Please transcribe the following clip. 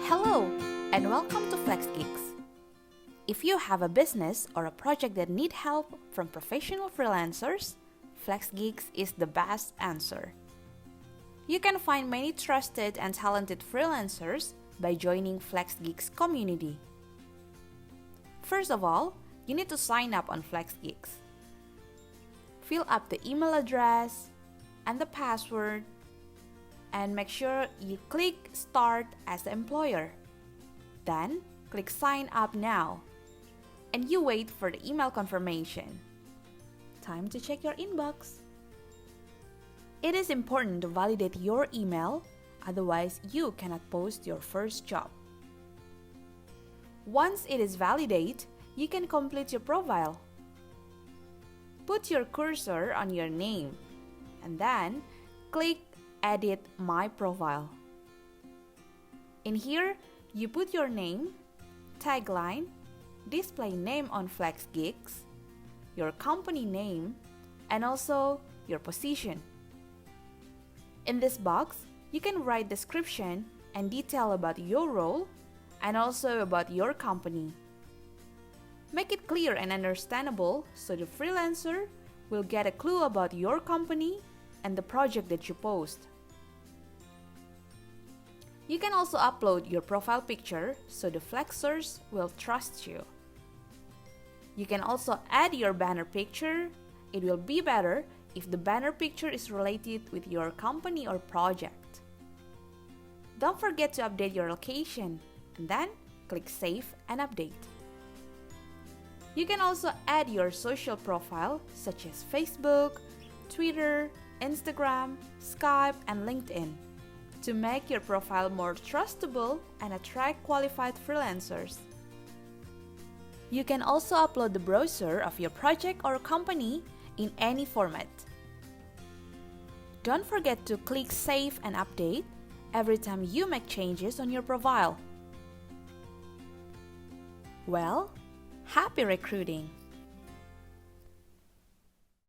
Hello, and welcome to Flexgigzz. If you have a business or a project that need help from professional freelancers, Flexgigzz is the best answer. You can find many trusted and talented freelancers by joining Flexgigzz community. First of all, you need to sign up on Flexgigzz. Fill up the email address and the password, and make sure you click Start as the employer. Then, click Sign Up Now, and you wait for the email confirmation. Time to check your inbox. It is important to validate your email, otherwise you cannot post your first job. Once it is validated, you can complete your profile. Put your cursor on your name, and then click Edit My Profile. In here, you put your name, tagline, display name on Flexgigzz, your company name, and also your position. In this box, you can write description and detail about your role and also about your company. Make it clear and understandable so the freelancer will get a clue about your company and the project that you post. You can also upload your profile picture so the flexers will trust you. You can also add your banner picture. It will be better if the banner picture is related with your company or project. Don't forget to update your location, and then click Save and Update. You can also add your social profile such as Facebook, Twitter, Instagram, Skype, and LinkedIn to make your profile more trustable and attract qualified freelancers. You can also upload the brochure of your project or company in any format. Don't forget to click Save and Update every time you make changes on your profile. Well, happy recruiting!